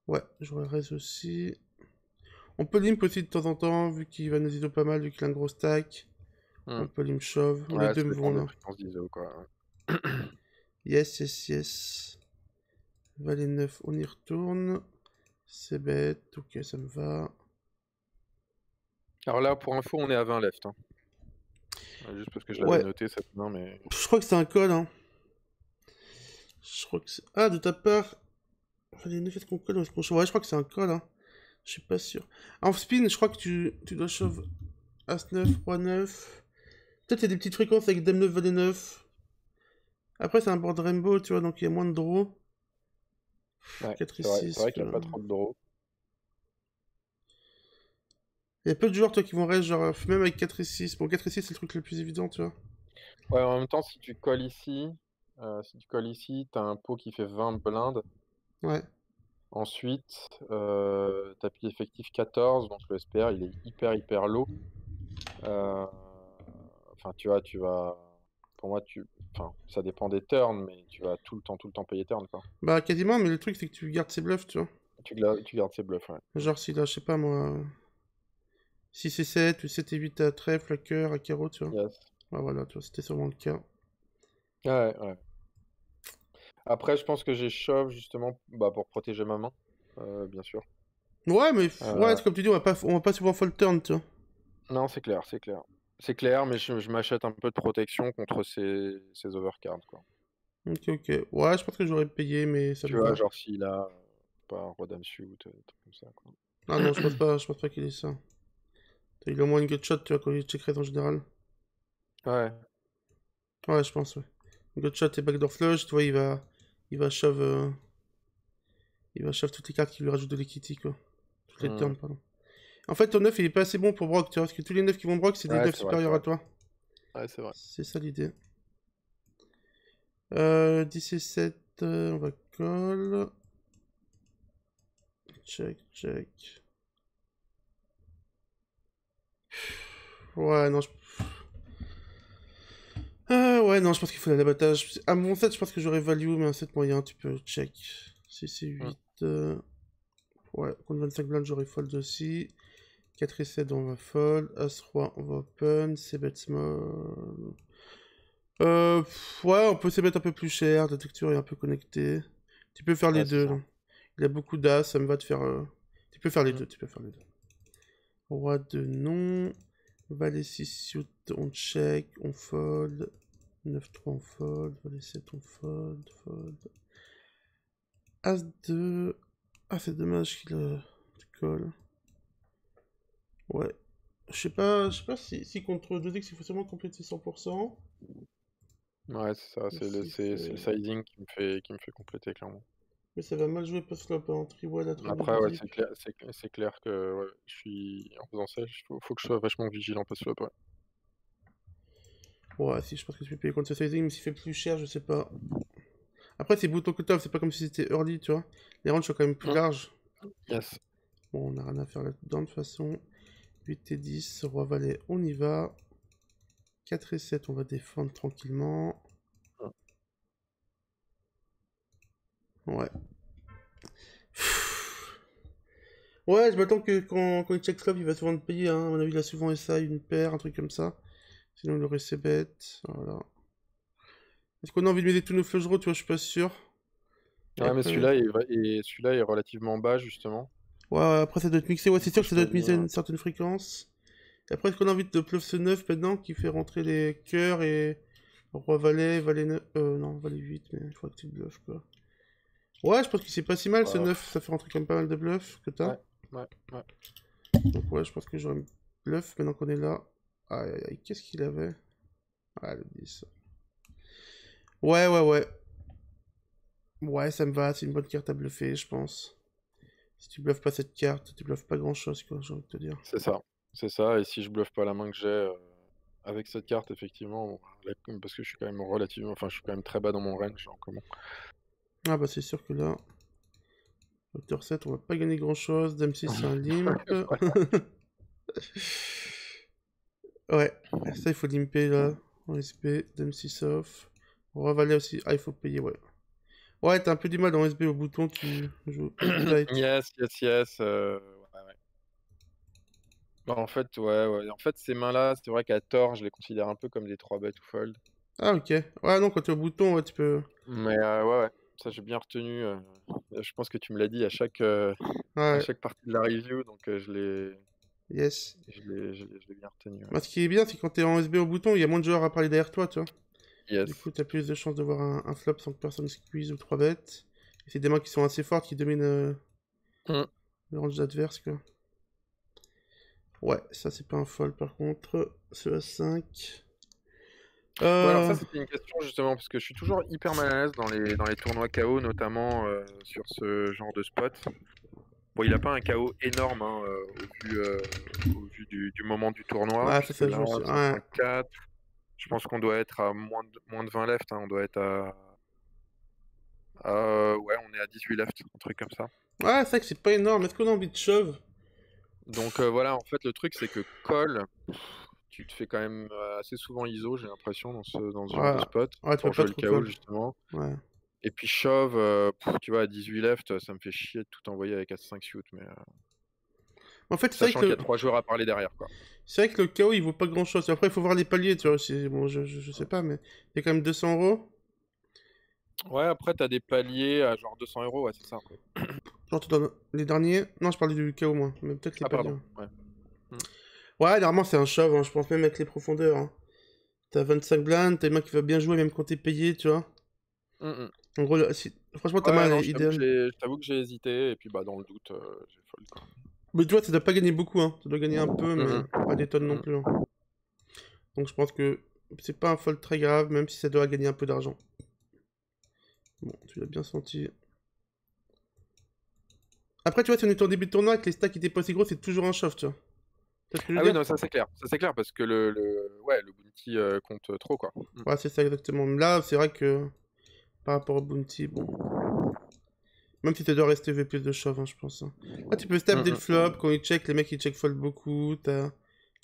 Ouais, j'aurais raise aussi. On peut limp aussi de temps en temps, vu qu'il va nous iso pas mal, vu qu'il a un gros stack. On peut limp shove. Les Ouais, deux ça me dépend vont des là. fréquences d'ISO, quoi. Yes, yes, yes. Valet 9, on y retourne. C'est bête, ok, ça me va. Alors là, pour info, on est à 20 left. Hein. Juste parce que je l'avais Ouais, noté cette main, mais... je crois que c'est un call, hein. Je crois que c'est... Ah, de ta part... Valet 9, est-ce qu'on colle ou est-ce qu'on shove? Ouais, je crois que c'est un call, hein. Je suis pas sûr. En spin, je crois que tu dois shove As 9, Roi 9. Peut-être il y a des petites fréquences avec Dame 9, Valet 9. Après, c'est un board rainbow, tu vois, donc il y a moins de draw. Ouais, 4 et c'est 6. vrai qu'il n'y a pas trop de draw. Il y a peu de joueurs, toi, qui vont raise, genre, même avec 4 et 6. Bon, 4 et 6, c'est le truc le plus évident, tu vois. Ouais, en même temps, si tu colles ici, t'as un pot qui fait 20 blindes. Ouais. Ensuite, tapis effectif 14, donc le SPR, il est hyper low. Enfin, tu vas... Pour moi, enfin, ça dépend des turns, mais tu vas tout le temps payer turn, quoi. Bah, quasiment, mais le truc, c'est que tu gardes ses bluffs, tu vois. Tu gardes ses bluffs, ouais. Genre, s'il a, je sais pas, moi... 6 et 7, ou 7 et 8 à trèfle, à cœur, à carreau, tu vois. Yes. Ouais, voilà, tu vois, c'était sûrement le cas. Ouais. Après, je pense que j'ai shove, justement, pour protéger ma main, bien sûr. Ouais, mais... Ouais, Euh, comme tu dis, on va pas souvent fold turn, tu vois. Non, c'est clair. C'est clair, mais je m'achète un peu de protection contre ces overcards, quoi. Ok. Ouais, je pense que j'aurais payé, mais ça Tu me vois, va. genre s'il a pas un Rodham Suit, truc comme ça, quoi. Ah non, je pense pas qu'il ait ça. Il a au moins une gutshot, tu vois, quand il check raise en général. Ouais, Ouais, je pense, ouais. Gutshot et backdoor flush, tu vois, il va shove, il va shove toutes les cartes qui lui rajoutent de l'equity, quoi. Toutes les turns, pardon. En fait, ton 9, il est pas assez bon pour Brock, tu vois, parce que tous les 9 qui vont Brock, c'est des ouais, 9 supérieurs à toi. Ouais, c'est vrai. C'est ça l'idée. 10 et 7, on va call. Check. Ouais, non, ouais, non, je pense qu'il faut l'abattage. À mon 7, je pense que j'aurais value, mais un 7 moyen, tu peux check. 6 et 8. Ouais, contre 25 blindes, j'aurais fold aussi. 4 et 7, on va fold. As roi, on va open. C'est bet small. Ouais, on peut se mettre un peu plus cher. La texture est un peu connectée. Tu peux faire les Ouais, c'est deux, ça. là. Il a beaucoup d'as, ça me va de faire. Tu peux faire les Mm. deux, tu peux faire les deux. Roi de non. Valet 6 suit, on check, on fold. 9-3, on fold. Valet 7, on fold. As 2. Ah, c'est dommage qu'il a. Call. Ouais. Je sais pas si contre 2x il faut seulement compléter 100%. Ouais, c'est ça. Ou C'est le, si c'est c'est le fait... sizing qui me fait compléter, clairement. Mais ça va mal jouer post-flop, hein. Triwell à 32 Après, ouais, deep. c'est clair que ouais, en faisant ça, faut que je sois vachement vigilant post-flop, ouais. Ouais, si, je pense que tu peux payer contre ce sizing, mais s'il fait plus cher, je sais pas. Après, c'est bouton cut-off, c'est pas comme si c'était early, tu vois. Les ranges sont quand même plus Mm. larges. Yes. Bon, on a rien à faire là-dedans de toute façon. 8 et 10, roi valet, on y va. 4 et 7, on va défendre tranquillement. Ouais. Ouais, je m'attends que quand il check flop, il va souvent te payer. Hein. À mon avis, il a souvent SA, une paire, un truc comme ça. Sinon, il aurait ses bêtes. Voilà. Est-ce qu'on a envie de mettre tous nos flush draws? Tu vois, je suis pas sûr. Et Ouais, mais après... celui-là est relativement bas, justement. Ouais, après, ça doit être mixé. Ouais, Du c'est coup, sûr que je ça doit me être dis, mis à une certaine fréquence. Et après, est-ce qu'on a envie de bluff ce 9 maintenant qui fait rentrer les cœurs et roi valet, valet 9... non, valet 8, mais il faudrait que tu le bluffes, quoi. Ouais, je pense que c'est pas si mal ce bah, 9. Ça fait rentrer quand même pas mal de bluffs que t'as. ouais. Donc ouais, je pense que j'aurais bluff maintenant qu'on est là. Aïe, qu'est-ce qu'il avait? Ah, le 10. Ouais. Ouais, ça me va, c'est une bonne carte à bluffer, je pense. Si tu bluffes pas cette carte, tu bluffes pas grand-chose, quoi, j'ai envie de te dire. C'est ça. C'est ça, et si je bluffe pas la main que j'ai avec cette carte, effectivement, bon, là, parce que je suis quand même relativement, enfin, je suis quand même très bas dans mon range en commun. Ah bah c'est sûr que là, Hauteur 7, on va pas gagner grand-chose. Dame 6, c'est un limp. Ouais, ça il faut limper là. En SP, Dame 6 off. Roi Valet aussi. Ah, il faut payer, ouais. Ouais, t'as un peu du mal en SB au bouton, tu joues tight. Yes, yes, yes. Ouais, ouais. Bah, en fait, ouais, ouais. En fait, ces mains-là, c'est vrai qu'à tort, je les considère un peu comme des 3 bêtes ou fold. Ah, ok. Ouais, non, quand t'es au bouton, ouais, tu peux. Mais ouais, ouais. Ça, j'ai bien retenu. Je pense que tu me l'as dit à Ouais, chaque partie de la review, donc yes. je l'ai bien retenu. Ouais. Bah, ce qui est bien, c'est que quand t'es en SB au bouton, il y a moins de joueurs à parler derrière toi, tu vois. Du Yes. coup, t'as plus de chances de voir un flop sans que personne squeeze ou 3 bêtes. Et c'est des mains qui sont assez fortes, qui dominent Mm. le range adverse, quoi. Ouais, ça c'est pas un fold par contre. Ce A5. Ouais, alors ça, c'était une question justement, parce que je suis toujours hyper mal à l'aise dans les tournois KO, notamment sur ce genre de spot. Bon, il a pas un KO énorme hein, au vu du moment du tournoi, Ouais, puisque ça là, joue aussi. c'est un Ouais. 5-4. Je pense qu'on doit être à moins de 20 left, hein, on doit être ouais, on est à 18 left, un truc comme ça. Ouais, c'est vrai que c'est pas énorme. Est-ce qu'on a envie de shove? Donc voilà, en fait, le truc, c'est que call, tu te fais quand même assez souvent ISO, j'ai l'impression, dans ce genre Ouais. de spot, Ouais, tu peux pour pas jouer le trop KO, call. justement. Ouais. Et puis shove, tu vois, à 18 left, ça me fait chier de tout envoyer avec As5 suit, mais En fait, sachant qu'il y a 3 joueurs à parler derrière, quoi. c'est vrai que le KO il vaut pas grand chose. Après, il faut voir les paliers, tu vois. Bon, je sais pas, mais il y a quand même 200 euros. Ouais, après, t'as des paliers à genre 200 euros, ouais, c'est ça. Genre, tu dois- les derniers. Non, je parlais du KO, moi. Mais peut-être les Ah, paliers. pardon, Ouais, ouais. ouais normalement, c'est un shove, hein. Je pense même avec les profondeurs. Hein. T'as 25 blindes, t'as une main qui va bien jouer, même quand t'es payé, tu vois. Mm, mm. En gros, franchement, ta Ouais, main elle non, est idéale. je t'avoue que j'ai hésité, et puis bah, dans le doute, j'ai fold, quoi. Mais tu vois, ça doit pas gagner beaucoup, hein. Ça doit gagner un peu, Mm, mais pas des tonnes mm, non mm. plus. Hein. Donc je pense que c'est pas un fold très grave, même si ça doit gagner un peu d'argent. Bon, tu l'as bien senti. Après, tu vois, si on est en début de tournoi, avec les stacks qui étaient pas si gros, c'est toujours un shove, tu vois. Tu vois ce que je Ah veux oui, dire? non, ça c'est clair, parce que ouais, le bounty compte trop, quoi. Mm. Ouais, c'est ça exactement. Là, c'est vrai que par rapport au bounty, bon. Même si tu dois rester V plus de shove, hein, je pense. Hein. Là, tu peux stab dès le Mm, flop. Quand ils check, les mecs ils check fold beaucoup. T'as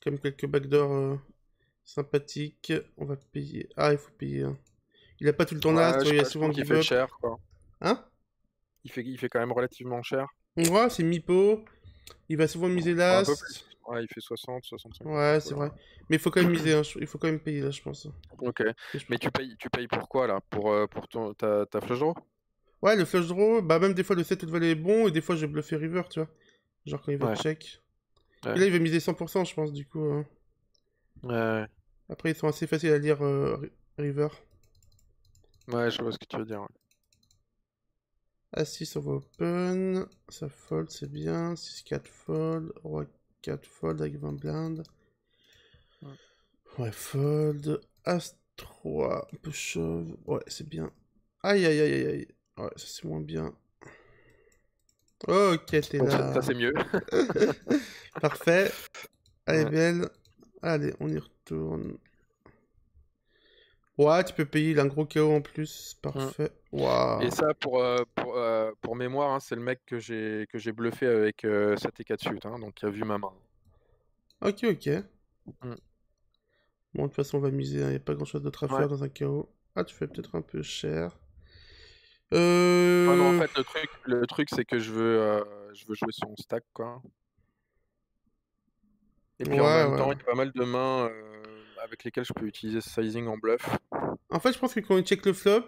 quand même quelques backdoors sympathiques. On va payer. Ah, il faut payer. Hein. Il a pas tout le temps l'as, tu Ouais, vois, il y a je souvent trouve qu'il give fait up. cher, quoi. Hein? Il fait quand même relativement cher. Ouais, c'est mi-pot. Il va souvent miser Un peu l'as. plus. Ouais, il fait 60, 65 Ouais, c'est quoi. vrai. Mais il faut quand même miser, hein. Il faut quand même payer là, je pense. Ok. Et je- Mais tu payes pour quoi, là? Pour ta flush draw? Ouais, le flush draw, bah même des fois le set de valet est bon, et des fois j'ai bluffé river, tu vois. Genre quand il va Ouais. check. Et Ouais. là, il va miser 100%, je pense, du coup. Ouais. Après, ils sont assez faciles à lire, river. Ouais, je vois ce que tu veux dire. Ouais. A6, on va open. Ça fold, c'est bien. 6-4 fold. Roi 4 fold avec 20 blindes. Mm. Ouais, fold. As-3, un peu chauve. Ouais, c'est bien. Aïe, aïe, aïe, aïe, aïe. Ouais, ça c'est moins bien. Ok, t'es Ça, là. c'est mieux. Parfait. Allez, Ouais. belle. Allez, on y retourne. Ouais, tu peux payer, il a un gros KO en plus. Mm. Parfait. Et Waouh. ça, pour mémoire, hein, c'est le mec que j'ai bluffé avec 7 et 4 suit, hein, donc qui a vu ma main. Ok, ok. Mm. Bon, de toute façon, on va miser, il n'y a pas grand chose d'autre à Ouais. faire dans un KO. Ah, tu fais peut-être un peu cher. Ouais, mais en Euh... fait, le truc, c'est que je veux jouer son stack, quoi. Et puis en Ouais, même temps, ouais. il y a pas mal de mains avec lesquelles je peux utiliser ce sizing en bluff. En fait, je pense que quand il check le flop,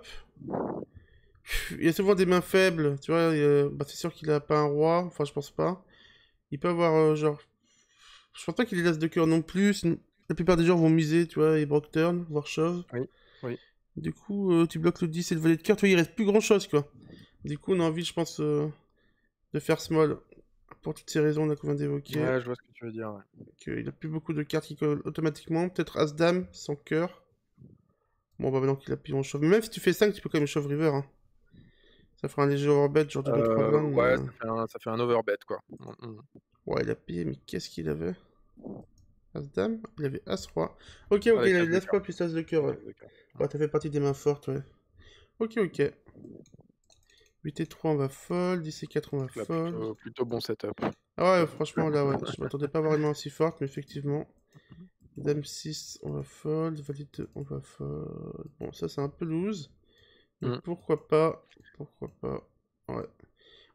il y a souvent des mains faibles. Tu vois, bah, c'est sûr qu'il a pas un roi. Enfin, je pense pas. Il peut avoir, genre... Je pense pas qu'il ait l'as de cœur non plus. La plupart des gens vont miser, tu vois, et broke turn, voire shove. Oui, oui. Du coup, tu bloques le 10 et le valet de cœur. Tu vois, il reste plus grand chose, quoi. Du coup, on a envie, je pense, de faire small. Pour toutes ces raisons là qu'on vient d'évoquer. Ouais, je vois ce que tu veux dire. Ouais. Il a plus beaucoup de cartes qui collent automatiquement. Peut-être As-Dame, sans cœur. Bon, bah maintenant qu'il a pillé en shove. Mais même si tu fais 5, tu peux quand même shove river. Hein. Ça fera un léger overbet, genre de 2-3 blindes, Ouais, mais... ça fait un overbet, quoi. Ouais, il a payé, mais qu'est-ce qu'il avait? As-Dame? Il avait As-Roi. Ok, ok, Avec il As avait de l'As-Roi cœur. plus As de cœur, ouais. As de cœur. Ouais, t'as fait partie des mains fortes, ouais. Ok, ok. 8 et 3, on va fold. 10 et 4, on va Là, fold. plutôt bon setup. Ah ouais, franchement, là, ouais. Je m'attendais pas à avoir une main aussi forte, mais effectivement. Dame 6, on va fold. Valide 2, on va fold. Bon, ça, c'est un peu loose. Mais pourquoi pas? Pourquoi pas? Ouais.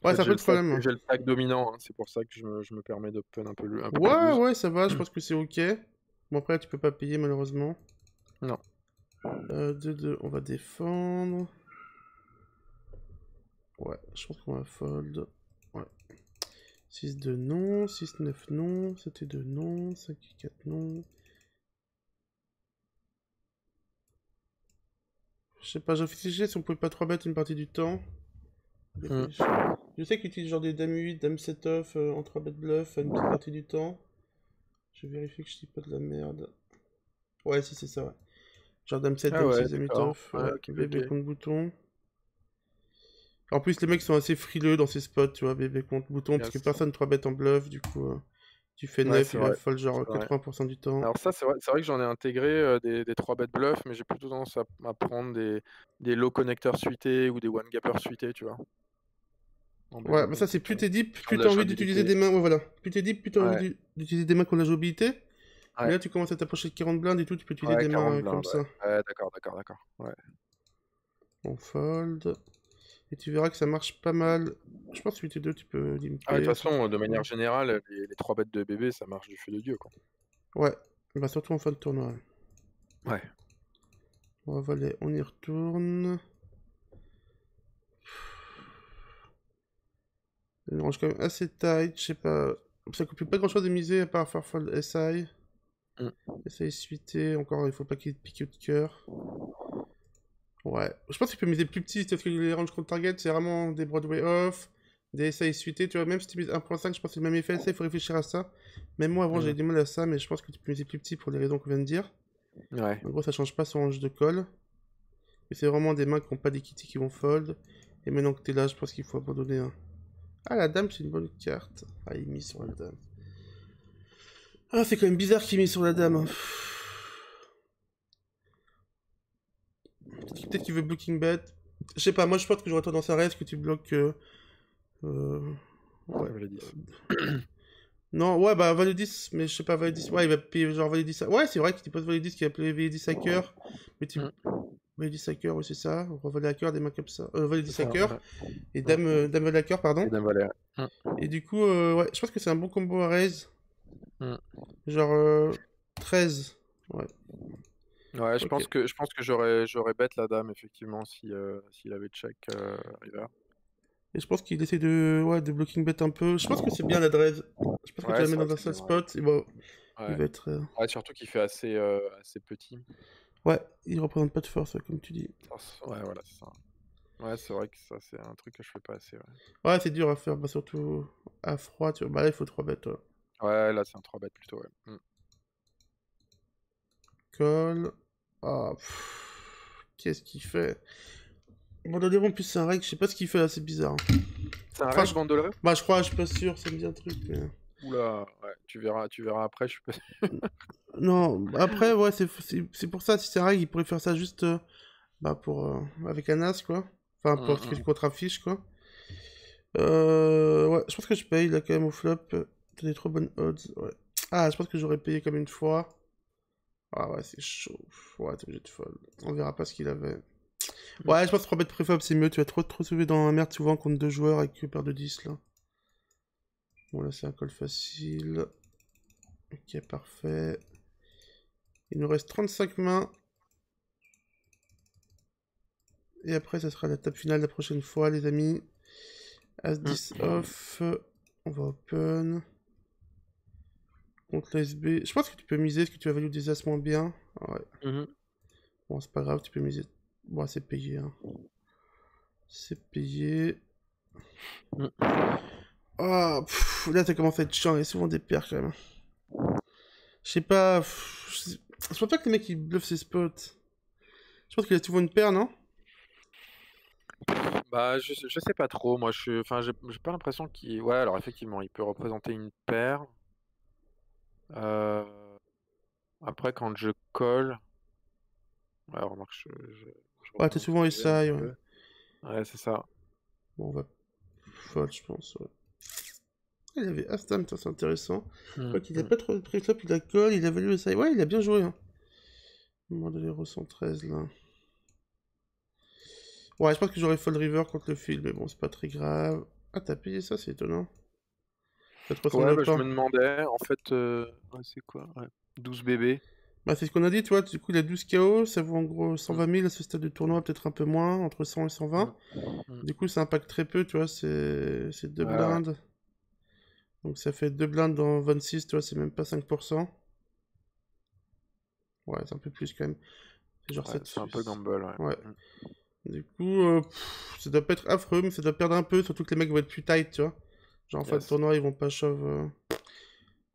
En Ouais, fait, c'est un peu le problème, hein. j'ai le stack dominant, hein, c'est pour ça que je me permets d'open un peu plus Ouais, loose. ouais, ça va, je pense que c'est ok. Bon, après, tu peux pas payer, malheureusement. Non. 2-2, on va défendre. Ouais, je pense qu'on va fold. Ouais. 6-2, non. 6-9, non. 7-2, non. 5-4, non. Je sais pas, j'ai réfléchi si on pouvait pas 3 bêtes une partie du temps. Je sais qu'il utilise genre des dames 8, dame 7 off en 3 bêtes bluff à une petite partie du temps. Je vérifie que je dis pas de la merde. Ouais, si c'est ça, ouais. Genre dame 7, Ah dame ouais, 6, dame 8 d'accord. off. Ouais, Ouais, ok, bébé ok. contre bouton. En plus, les mecs sont assez frileux dans ces spots, tu vois, bébé contre bouton, parce que Yes. personne 3 bêtes en bluff, du coup, tu fais Ouais, 9, c'est il va vrai. fold genre C'est vrai. 80% du temps. Alors ça, c'est vrai que j'en ai intégré des 3 bet bluff, mais j'ai plutôt tendance à prendre des low connecteurs suités ou des one gappers suités, tu vois. En Ouais, bébé bah ça contre c'est plus bouton. t'es deep, Qui ont plus de la t'as envie d'utiliser jouabilité. des mains, ouais voilà. Plus t'es deep, plus t'as envie Ouais, d'utiliser des mains qui ont de la jouabilité. Mais ouais, là tu commences à t'approcher de 40 blindes et tout, tu peux utiliser ouais, des 40 mains comme blindes, ça. ouais. Ouais, d'accord, d'accord, d'accord. Ouais. On fold. Et tu verras que ça marche pas mal. Je pense que 8 et 2 tu peux Ah, mais de limper. toute façon, de manière générale, les 3 bêtes de bébé, ça marche du feu de Dieu, quoi. Ouais, bah surtout en fin de tournoi. Ouais. On va voler, on y retourne. Il range quand même assez tight, je sais pas. Ça coûte pas grand chose de miser à part faire fold SI. Mm. SI suité, encore il faut pas qu'il y ait de pique de cœur. Ouais, je pense qu'il peut miser plus petit, parce que les range contre target, c'est vraiment des Broadway off, des SI suités, tu vois, même si tu mises 1.5, je pense que c'est le même effet, ça, il faut réfléchir à ça. Même moi, avant, j'avais du mal à ça, mais je pense que tu peux miser plus petit pour les raisons qu'on vient de dire. Ouais. En gros, ça change pas son range de call. Et c'est vraiment des mains qui n'ont pas d'équity qui vont fold. Et maintenant que t'es là, je pense qu'il faut abandonner un. Ah, la dame, c'est une bonne carte. Ah, il mise sur la dame. Ah, c'est quand même bizarre qu'il mise sur la dame, hein. Peut-être qu'il veut blocking bet. Je sais pas, moi je pense que j'aurais tendance à reste que tu bloques. Ouais. Je l'ai dit. Non, ouais, bah valet 10, mais je sais pas, valet 10. Ouais, il va payer genre valet 10. Ouais, c'est vrai qu'il pose valet 10 qui a appelé valet 10 à cœur. Mais tu. Valet 10 à cœur, ouais, c'est ça. On valet à cœur, des mains comme ça. Valet 10 à Ça, cœur. ouais. Et dame, dame valet à cœur, pardon. Et dame valet. Et du coup, ouais, je pense que c'est un bon combo à raise. Genre 13. Ouais. Ouais, Ok. je pense que j'aurais bet la dame, effectivement, si, s'il avait check river. Et je pense qu'il essaie de, ouais, de blocking bet un peu. Je pense que c'est bien la raise. Je pense que tu Ouais, la c'est mets vrai dans que un c'est seul bien. Ouais. spot. Et bon, il Ouais. va être. Ouais, surtout qu'il fait assez petit. Ouais, il représente pas de force, ouais, comme tu dis. Ouais, voilà, c'est ça. Ouais, c'est vrai que ça, c'est un truc que je fais pas assez. Ouais, Ouais, c'est dur à faire, bah, surtout à froid. Tu vois. Bah là, il faut 3 bêtes. Ouais. ouais là, c'est un 3 bet plutôt, ouais. Call. Ah, qu'est-ce qu'il fait? Bandolero, en plus, c'est un règle, je sais pas ce qu'il fait là, c'est bizarre, hein. C'est un Enfin, règle bandolerie? bah, je crois, je suis pas sûr, ça me dit un truc, mais. Oula, ouais, tu verras après, je suis pas sûr. Non, après, ouais, c'est pour ça, si c'est un règle, il pourrait faire ça juste bah, pour, avec un as, quoi. Enfin, pour ce que contre-affiche, quoi. Ouais, je pense que je paye là quand même au flop. T'as des trop bonnes odds, ouais. Ah, je pense que j'aurais payé comme une fois. Ah ouais, c'est chaud. Ouais, t'es obligé de fold. On verra pas ce qu'il avait. Ouais, je pense que 3 bêtes préfab c'est mieux. Tu vas trop sauver dans la merde souvent contre 2 joueurs avec paire de 10 là. Bon, là c'est un call facile. Ok, parfait. Il nous reste 35 mains. Et après, ça sera la table finale la prochaine fois, les amis. As-10 off. On va open. Contre l'SB. Je pense que tu peux miser. Est-ce que tu vas value des as moins bien? Ouais. Bon, c'est pas grave, tu peux miser. Bon, c'est payé. Hein. C'est payé. Ah, là, ça commence à être chiant. Il y a souvent des paires quand même. Je sais pas. Je pense pas que les mecs ils bluffent ces spots. Je pense qu'il y a souvent une paire, non? Bah, je sais pas trop, moi, enfin, j'ai pas l'impression qu'il ouais, alors effectivement, il peut représenter une paire. Heu, après quand je colle, ouais, remarque, je Ouais, t'es représente ce souvent que j'ai un SI, ouais. peu. Ouais, c'est ça. Bon, on va fold, je pense, ouais. Il avait As-Dame, c'est intéressant. Je Mmh crois qu'il a mh. pas trop de préflop, il a call, il a valu le SI. Ouais, il a bien joué, hein. Au moment de l'Euro 113, là. Ouais, je pense que j'aurais fold river contre le fil, mais bon, c'est pas très grave. Ah, t'as payé ça, c'est étonnant. Ça te Ouais, ressemble bah, je pas. me demandais, en fait, ouais, c'est quoi? Ouais, 12 bébés. Bah, c'est ce qu'on a dit, tu vois. Du coup, il a 12 KO, ça vaut en gros Mmh, 120 000 à ce stade de tournoi, peut-être un peu moins, entre 100 et 120. mmh, mmh. Du coup, ça impacte très peu, tu vois. C'est 2 Ouais, ouais, blindes. Donc, ça fait 2 blindes dans 26, tu vois, c'est même pas 5%. Ouais, c'est un peu plus quand même. C'est genre ouais, 7 c'est un peu Suisse. gamble, ouais. Ouais. Mmh. Du coup, ça doit pas être affreux, mais ça doit perdre un peu, surtout que les mecs vont être plus tight, tu vois. Genre en fin de Yes. tournoi, ils vont pas shove.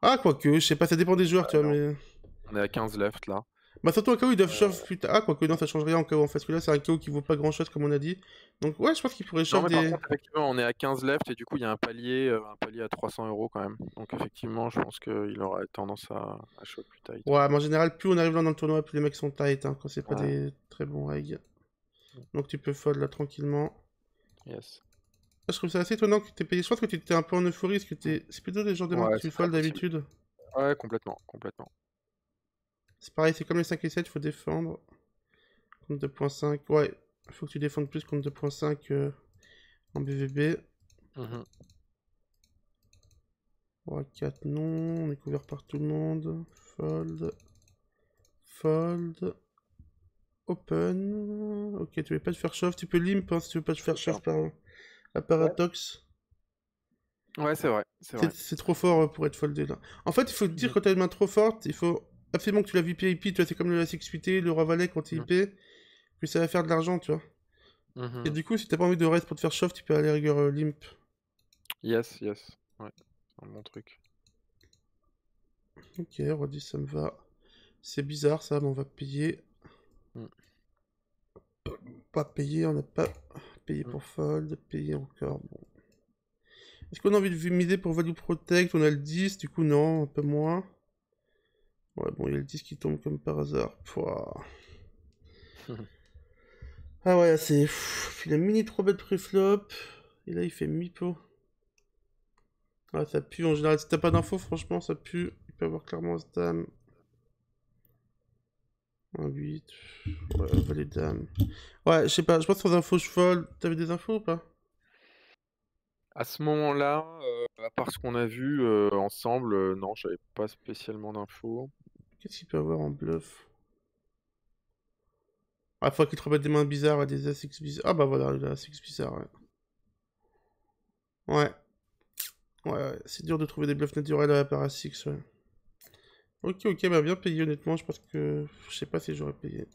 Ah, quoique, je sais pas, ça dépend des joueurs, Ouais, tu vois, non, mais. on est à 15 left là. Bah, surtout en KO, ils doivent shove Heu, plus tard. Ah, quoique, non, ça change rien en KO en fait, parce que là, c'est un KO qui vaut pas grand chose, comme on a dit. Donc, ouais, je pense qu'ils pourraient non, shove mais par des. contre, effectivement, on est à 15 left et du coup, il y a un palier à 300 € quand même. Donc effectivement, je pense qu'il aurait tendance à shove plus tight, ouais. Ouais, mais en général, plus on arrive là dans le tournoi, plus les mecs sont tight, hein, quand c'est pas Ouais. des très bons règles. Mmh. Donc, tu peux fold là tranquillement. Yes. Ah, je trouve ça assez étonnant que t'aies payé. Je pense que tu étais un peu en euphorie, parce que c'est plutôt des genres de mains que Ouais, tu c'est très fold possible. d'habitude. Ouais, complètement, complètement. C'est pareil, c'est comme les 5 et 7, il faut défendre. Contre 2.5, ouais, il faut que tu défendes plus contre 2.5 en BVB. Mmh. 3, 4, non, on est couvert par tout le monde. Fold, fold, open. Ok, tu veux pas te faire shove, tu peux limp hein, si tu veux pas te faire C'est ça. shove par la Ouais. paradoxe. Ouais, c'est vrai, c'est vrai. C'est trop fort pour être foldé là. En fait, il faut te dire Mmh. quand t'as une main trop forte, il faut absolument que tu la VP IP, tu vois, c'est comme le A6 le roi valet quand t'es Mmh. IP, puis ça va faire de l'argent, tu vois. Et Mmh. du coup, si t'as pas envie de reste pour te faire shove, tu peux aller rigueur limp. Yes, yes. Ouais, c'est un bon truc. Ok, roi 10, ça me va. C'est bizarre ça, mais on va payer. Mmh. Pas payer, on n'a pas payé Mmh. pour fold, payer encore. Bon. Est-ce qu'on a envie de miser pour value protect? On a le 10, du coup non, un peu moins. Ouais, bon, il y a le 10 qui tombe comme par hasard. Pouah. Ah ouais, c'est... Il a mini 3 bêtes préflop. Et là, il fait mi-pot. Ah, ça pue en général. Si t'as pas d'infos, franchement, ça pue. Il peut avoir clairement As-Dame. Un 8. Ouais, valet dame. Ouais, je sais pas, je pense que sans infos, je fold. T'avais des infos ou pas? À ce moment-là, à part ce qu'on a vu, ensemble, non, j'avais pas spécialement d'infos. Qu'est-ce qu'il peut avoir en bluff? Ah, faut qu'il te remette des mains bizarres, ouais, des As-X bizarres. Ah bah voilà, il a As-X bizarre, ouais. Ouais, ouais, c'est dur de trouver des bluffs naturels à la par As-X, ouais. Ok, ok, bah bien payé, honnêtement, je pense que... Je sais pas si j'aurais payé.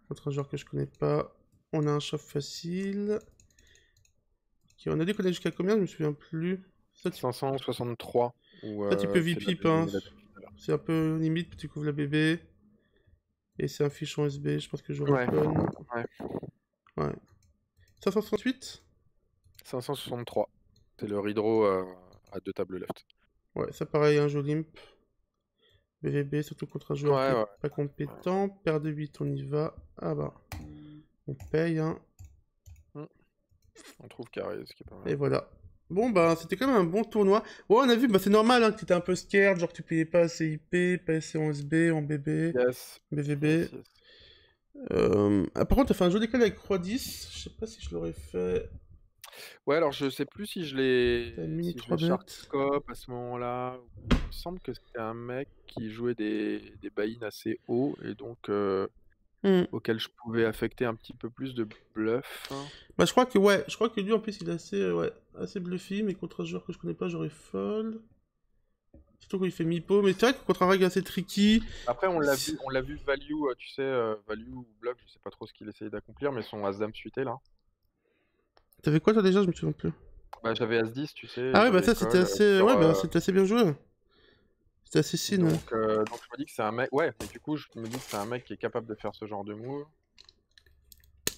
Contre un joueur que je connais pas. On a un shove facile. Ok, on a dit qu'on allait jusqu'à combien? Je me souviens plus. Ça, 563 ou tu peux c'est la VPip, hein. demi la demi tout à l'heure. C'est un peu limite, tu couvres la bébé. Et c'est un fiche en SB, je pense que j'aurais Ouais, open. ouais, Ouais. 568? 563. C'est le redraw, à 2 tables left. Ouais, ça pareil, un jeu limp. BVB, surtout contre un Ouais, joueur qui est ouais, pas ouais. compétent. Paire de 8, on y va. Ah bah, on paye, hein. Mmh. On trouve carré, ce qui est pas Et mal. voilà. Bon, bah, c'était quand même un bon tournoi. Ouais, on a vu, bah, c'est normal, hein, que t'étais un peu scared, genre que tu payais pas assez IP, pas assez en SB, en BB, Yes, BVB. yes, yes. Ah, par contre, t'as fait un jeu d'école avec Roi 10. Je sais pas si je l'aurais fait. Ouais, alors je sais plus T'as une mini si je l'ai 3 shark bêtes. scope à ce moment-là. Il me semble que c'était un mec qui jouait des buy-in assez hauts et donc Hmm. auquel je pouvais affecter un petit peu plus de bluff. Bah, je crois que, ouais, je crois que lui, en plus, il est assez, ouais, assez bluffy, mais contre un joueur que je connais pas, j'aurais fold. Surtout quand il fait mi-pot, mais c'est vrai que contre un règle assez tricky. Après, on l'a vu value, tu sais, value ou bluff, je sais pas trop ce qu'il essayait d'accomplir, mais son as-dame suité là. T'avais quoi toi déjà? Je me souviens plus. Bah, j'avais as-10, tu sais, Ah et ouais, bah j'avais ça c'était call assez. sur. Ouais, bah c'était assez bien joué. C'était assez sin, ouais. Donc je me dis que c'est un mec. Ouais, mais du coup, je me dis que c'est un mec qui est capable de faire ce genre de move.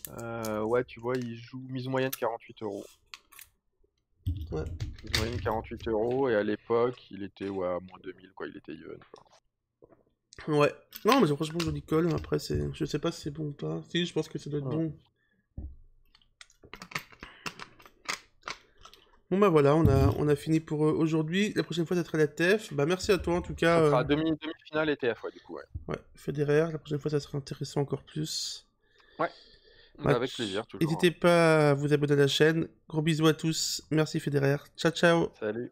Ouais, tu vois, il joue mise moyenne 48 €. Ouais. Mise moyenne 48 € et à l'époque, il était ouais, à moins 2000, quoi. Il était even, quoi. Ouais. Non, mais c'est franchement joli call. Après, je sais pas si c'est bon ou pas. Si, je pense que ça doit être Ouais. bon. Bon bah voilà, on a fini pour aujourd'hui. La prochaine fois, ça sera la TF. Bah merci à toi en tout cas. Ça sera demi-finale et TF, ouais, du coup, ouais. Ouais, Federer. La prochaine fois, ça sera intéressant encore plus. Ouais, Bah, bah, avec plaisir, toujours, hein. n'hésitez pas à vous abonner à la chaîne. Gros bisous à tous. Merci Federer. Ciao ciao. Salut.